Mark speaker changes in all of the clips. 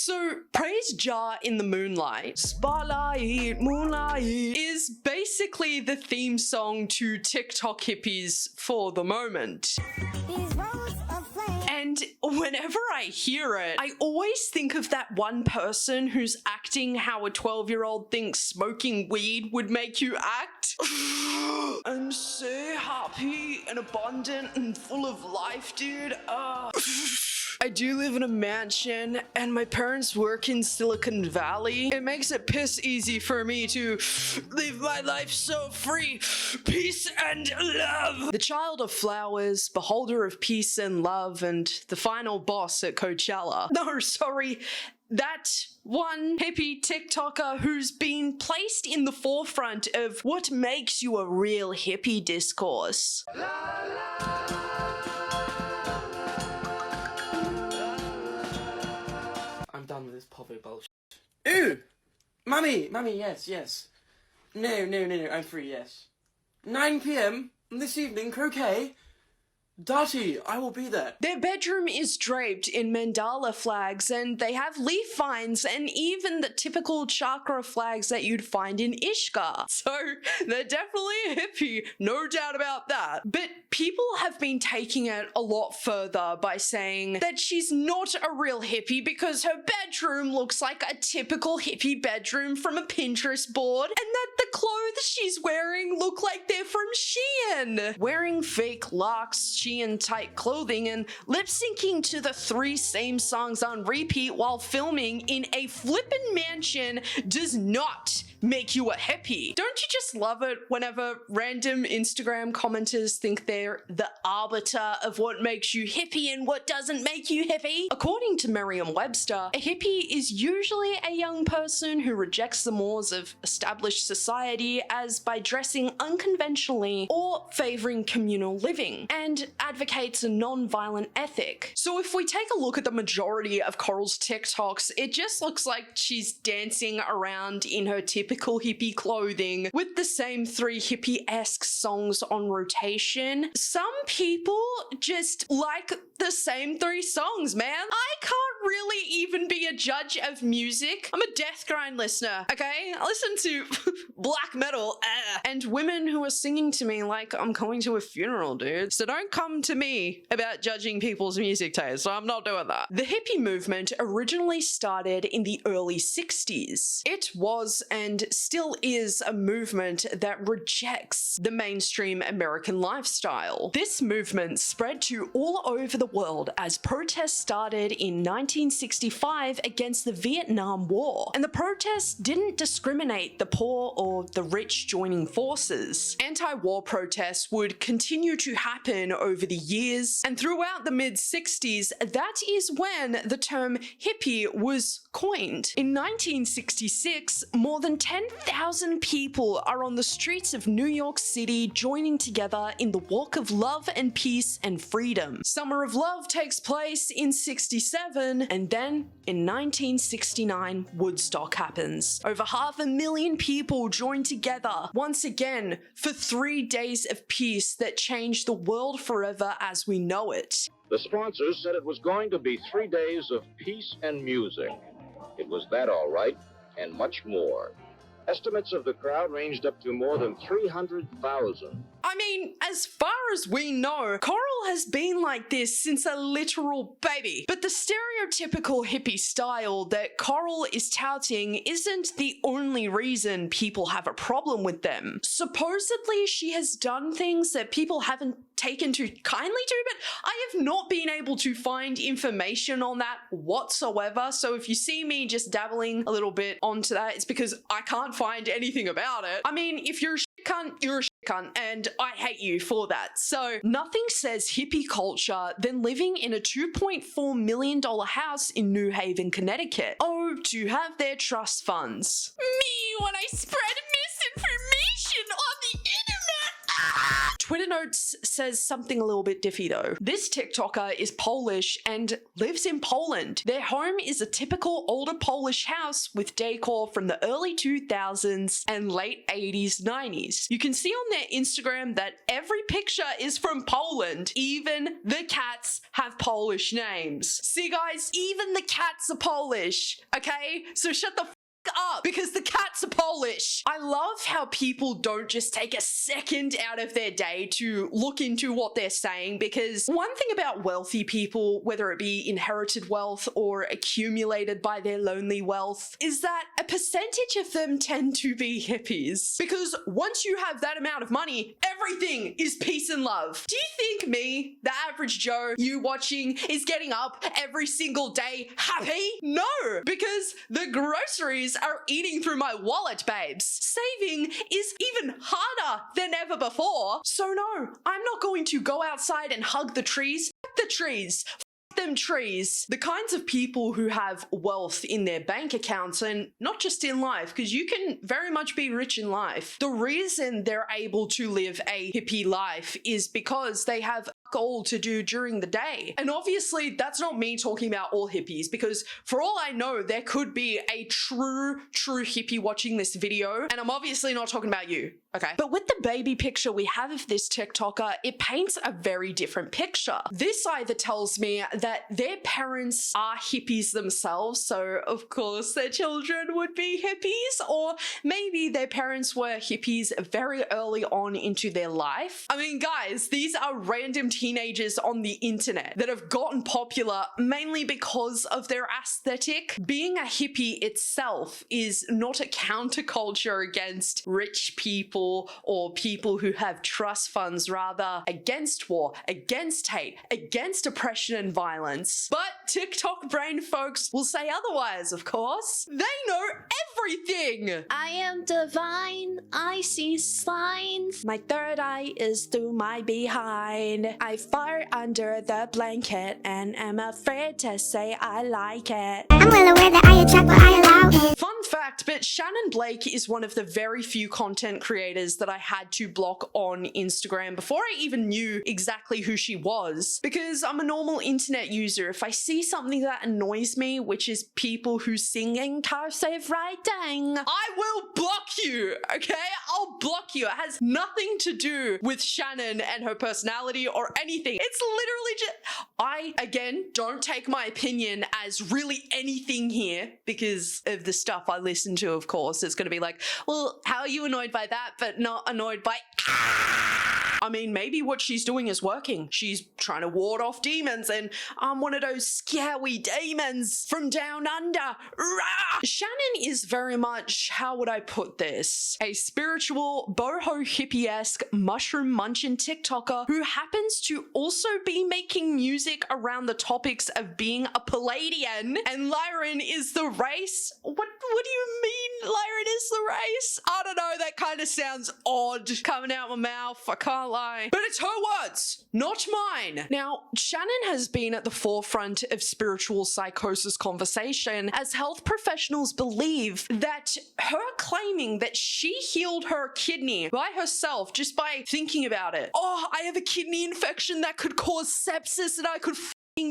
Speaker 1: So Praise Jah in the Moonlight, Spotlight, Moonlight, is basically the theme song to TikTok hippies for the moment. And whenever I hear it, I always think of that one person who's acting how a 12-year-old thinks smoking weed would make you act. I'm so happy and abundant and full of life, dude. I do live in a mansion and my parents work in Silicon Valley. It makes it piss easy for me to live my life so free. Peace and love. The child of flowers, beholder of peace and love, and the final boss at Coachella. No, sorry. That one hippie TikToker who's been placed in the forefront of what makes you a real hippie discourse.
Speaker 2: I'm done with this povo bullshit. Ooh! Mummy, yes. No, I'm free, yes. 9 PM this evening, croquet. Darty, I will be there.
Speaker 1: Their bedroom is draped in mandala flags and they have leaf vines and even the typical chakra flags that you'd find in Ishka. So they're definitely a hippie, no doubt about that. But people have been taking it a lot further by saying that she's not a real hippie because her bedroom looks like a typical hippie bedroom from a Pinterest board and that the clothes she's wearing look like they're from Shein. Wearing fake locks, Shein tight clothing and lip syncing to the 3 same songs on repeat while filming in a flippin' mansion does not make you a hippie. Don't you just love it whenever random Instagram commenters think they're the arbiter of what makes you hippie and what doesn't make you hippie? According to Merriam-Webster, a hippie is usually a young person who rejects the mores of established society as by dressing unconventionally or favoring communal living, and advocates a non-violent ethic. So if we take a look at the majority of Coral's TikToks, it just looks like she's dancing around in her typical hippie clothing with the same 3 hippie-esque songs on rotation. Some people just like the same 3 songs, man. I can't really even be a judge of music. I'm a death grind listener, okay? I listen to black metal, and women who are singing to me like I'm going to a funeral, dude. So don't come to me about judging people's music taste. So I'm not doing that. The hippie movement originally started in the early 60s. It was and still is a movement that rejects the mainstream American lifestyle. This movement spread to all over the world as protests started in 1965 against the Vietnam War, and the protests didn't discriminate the poor or the rich joining forces. Anti-war protests would continue to happen over the years, and throughout the mid-60s, that is when the term hippie was coined. In 1966, more than 10,000 people are on the streets of New York City joining together in the Walk of Love and Peace and Freedom. Summer of Love takes place in 67, and then in 1969, Woodstock happens. Over 500,000 people join together once again for 3 days of peace that changed the world forever as we know it.
Speaker 3: The sponsors said it was going to be 3 days of peace and music. It was that all right, and much more. Estimates of the crowd ranged up to more than 300,000.
Speaker 1: I mean, as far as we know, Coral has been like this since a literal baby. But the stereotypical hippie style that Coral is touting isn't the only reason people have a problem with them. Supposedly, she has done things that people haven't taken too kindly to, but I have not been able to find information on that whatsoever. So if you see me just dabbling a little bit onto that, it's because I can't find anything about it. I mean, if you're a shit cunt, you're a shit cunt, and I hate you for that. So nothing says hippie culture than living in a $2.4 million house in New Haven, Connecticut. Oh, to have their trust funds. Me when I spread misinformation on the internet. Twitter Notes says something a little bit diffy though. This TikToker is Polish and lives in Poland. Their home is a typical older Polish house with decor from the early 2000s and late 80s, 90s. You can see on their Instagram that every picture is from Poland. Even the cats have Polish names. See guys, even the cats are Polish, okay? So shut the up because the cats are Polish. I love how people don't just take a second out of their day to look into what they're saying, because one thing about wealthy people, whether it be inherited wealth or accumulated by their lonely wealth, is that a percentage of them tend to be hippies. Because once you have that amount of money, everything is peace and love. Do you think me, the average Joe, you watching, is getting up every single day happy? No, because the groceries are eating through my wallet, babes. Saving is even harder than ever before. So no, I'm not going to go outside and hug the trees. F the trees. Them trees. The kinds of people who have wealth in their bank accounts, and not just in life, because you can very much be rich in life. The reason they're able to live a hippie life is because they have all to do during the day. And obviously that's not me talking about all hippies, because for all I know there could be a true hippie watching this video, and I'm obviously not talking about you, okay? But with the baby picture we have of this TikToker, it paints a very different picture. This either tells me that their parents are hippies themselves, so of course their children would be hippies, or maybe their parents were hippies very early on into their life. I mean guys, these are random teenagers on the internet that have gotten popular mainly because of their aesthetic. Being a hippie itself is not a counterculture against rich people or people who have trust funds, rather against war, against hate, against oppression and violence. But TikTok brain folks will say otherwise, of course. They know everything!
Speaker 4: I am divine, I see signs.
Speaker 1: My third eye is through my behind. I fart under the blanket and am afraid to say I like it.
Speaker 4: I'm well aware that I attract what I allow.
Speaker 1: Fun fact, but Shannon Blake is one of the very few content creators that I had to block on Instagram before I even knew exactly who she was, because I'm a normal internet user. If I see something that annoys me, which is people who sing in cursive writing, I will block you, okay? I'll block you. It has nothing to do with Shannon and her personality or anything. It's literally just, I, again, don't take my opinion as really anything here because of the stuff I listen to, of course. It's going to be like, well, how are you annoyed by that, but not annoyed by... I mean, maybe what she's doing is working. She's trying to ward off demons, and I'm one of those scary demons from down under. Rah! Shannon is very much, how would I put this? A spiritual, boho hippie-esque, mushroom munchin' TikToker who happens to also be making music around the topics of being a Palladian, and Lyran is the race? What do you mean Lyran is the race? I don't know, that kind of sounds odd coming out my mouth, I can't lie. But it's her words, not mine. Now, Shannon has been at the forefront of spiritual psychosis conversation, as health professionals believe that her claiming that she healed her kidney by herself just by thinking about it. Oh, I have a kidney infection that could cause sepsis and I could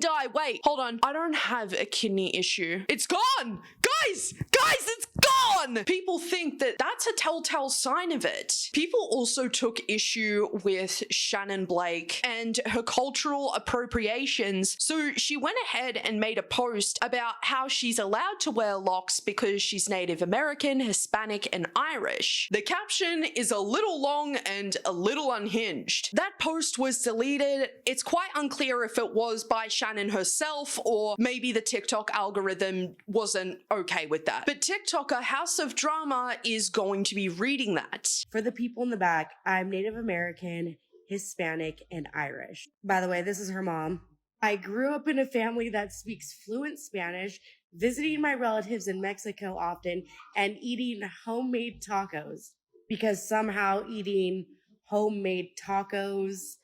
Speaker 1: die. Wait, hold on. I don't have a kidney issue. It's gone! Guys, it's gone! People think that that's a telltale sign of it. People also took issue with Shannon Blake and her cultural appropriations, so she went ahead and made a post about how she's allowed to wear locks because she's Native American, Hispanic, and Irish. The caption is a little long and a little unhinged. That post was deleted. It's quite unclear if it was by Shannon herself or maybe the TikTok algorithm wasn't okay with that. But TikToker House of Drama is going to be reading that.
Speaker 5: For the people in the back, I'm Native American, Hispanic, and Irish. By the way, this is her mom. I grew up in a family that speaks fluent Spanish, visiting my relatives in Mexico often, and eating homemade tacos. Because somehow eating homemade tacos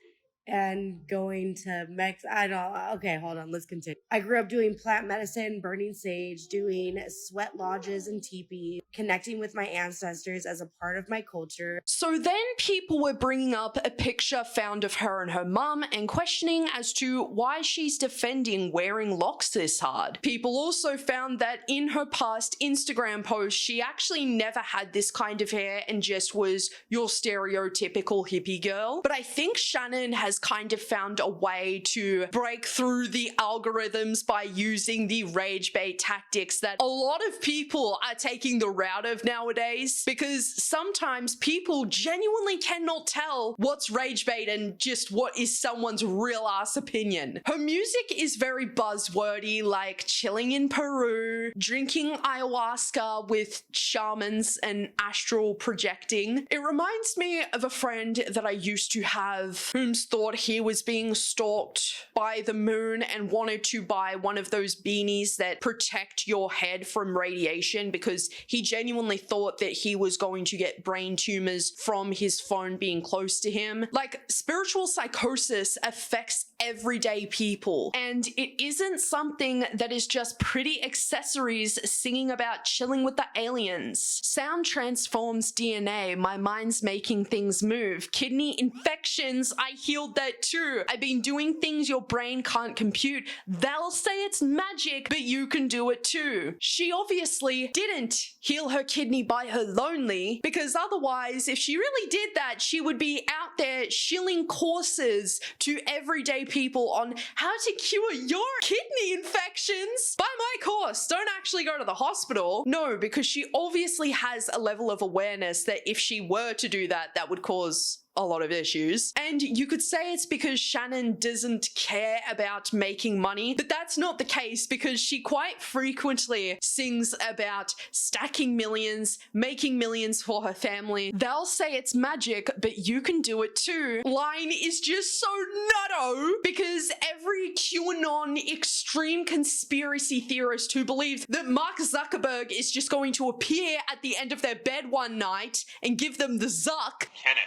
Speaker 5: and going to I don't, okay, hold on, let's continue. I grew up doing plant medicine, burning sage, doing sweat lodges and teepees, connecting with my ancestors as a part of my culture.
Speaker 1: So then people were bringing up a picture found of her and her mum and questioning as to why she's defending wearing locks this hard. People also found that in her past Instagram posts, she actually never had this kind of hair and just was your stereotypical hippie girl. But I think Shannon has kind of found a way to break through the algorithms by using the rage bait tactics that a lot of people are taking the route of nowadays, because sometimes people genuinely cannot tell what's rage bait and just what is someone's real ass opinion. Her music is very buzzwordy, like chilling in Peru, drinking ayahuasca with shamans and astral projecting. It reminds me of a friend that I used to have whom thought he was being stalked by the moon and wanted to buy one of those beanies that protect your head from radiation because he genuinely thought that he was going to get brain tumors from his phone being close to him. Like, spiritual psychosis affects everyday people, and it isn't something that is just pretty accessories singing about chilling with the aliens. Sound transforms DNA. My mind's making things move. Kidney infections, I healed that too. I've been doing things your brain can't compute. They'll say it's magic, but you can do it too. She obviously didn't heal her kidney by her lonely, because otherwise, if she really did that, she would be out there shilling courses to everyday people on how to cure your kidney infections. Buy my course. Don't actually go to the hospital. No, because she obviously has a level of awareness that if she were to do that, that would cause a lot of issues. And you could say it's because Shannon doesn't care about making money, but that's not the case, because she quite frequently sings about stacking millions, making millions for her family. They'll say it's magic, but you can do it too. Line is just so nutto, because every QAnon extreme conspiracy theorist who believes that Mark Zuckerberg is just going to appear at the end of their bed one night and give them the zuck.
Speaker 6: Kenneth,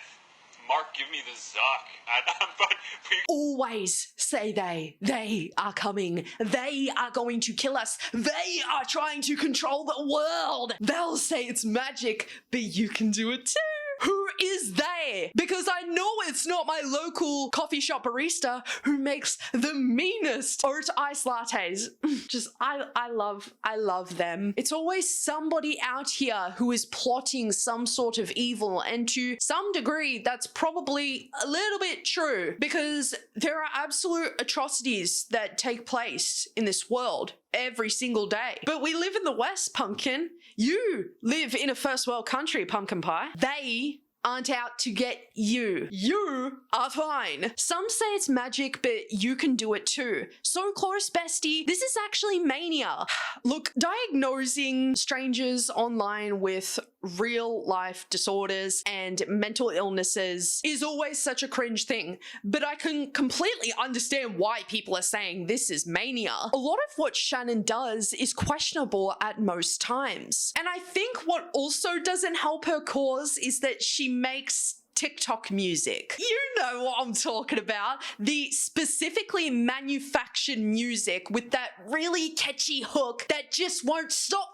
Speaker 6: Mark, give me the zuck. But
Speaker 1: always say they. They are coming. They are going to kill us. They are trying to control the world. They'll say it's magic, but you can do it too. Who is they? Because I know it's not my local coffee shop barista who makes the meanest oat ice lattes. Just, I love them. It's always somebody out here who is plotting some sort of evil, and to some degree, that's probably a little bit true, because there are absolute atrocities that take place in this world every single day. But we live in the West, Pumpkin. You live in a first world country, Pumpkin Pie. They aren't out to get you. You are fine. Some say it's magic, but you can do it too. So close, bestie. This is actually mania. Look, diagnosing strangers online with real life disorders and mental illnesses is always such a cringe thing, but I can completely understand why people are saying this is mania. A lot of what Shannon does is questionable at most times. And I think what also doesn't help her cause is that she makes TikTok music. You know what I'm talking about. The specifically manufactured music with that really catchy hook that just won't stop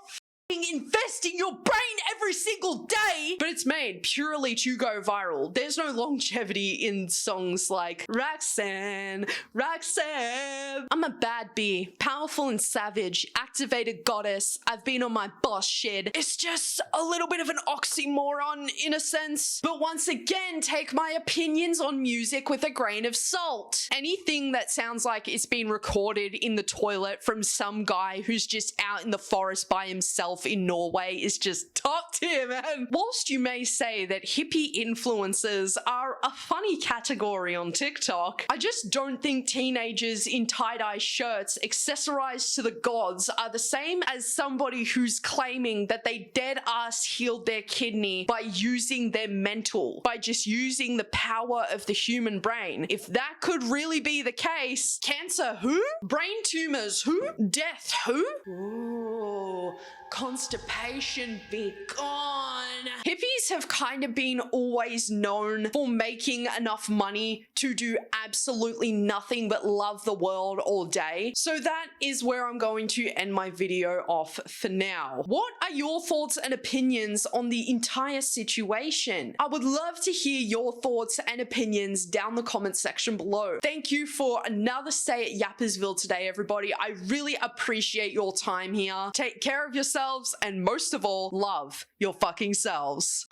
Speaker 1: investing your brain every single day, but it's made purely to go viral. There's no longevity in songs like Roxanne, Roxanne. I'm a bad bee, powerful and savage, activated goddess. I've been on my boss shit. It's just a little bit of an oxymoron in a sense, but once again, take my opinions on music with a grain of salt. Anything that sounds like it's been recorded in the toilet from some guy who's just out in the forest by himself in Norway is just top tier, man. Whilst you may say that hippie influencers are a funny category on TikTok, I just don't think teenagers in tie-dye shirts accessorized to the gods are the same as somebody who's claiming that they dead-ass healed their kidney by using their mental, by just using the power of the human brain. If that could really be the case, cancer who? Brain tumors who? Death who? Ooh, constipation be gone. Hippies have kind of been always known for making enough money to do absolutely nothing but love the world all day. So that is where I'm going to end my video off for now. What are your thoughts and opinions on the entire situation? I would love to hear your thoughts and opinions down the comment section below. Thank you for another stay at Yappersville today, everybody. I really appreciate your time here. Take care of yourselves, and most of all, love your fucking selves.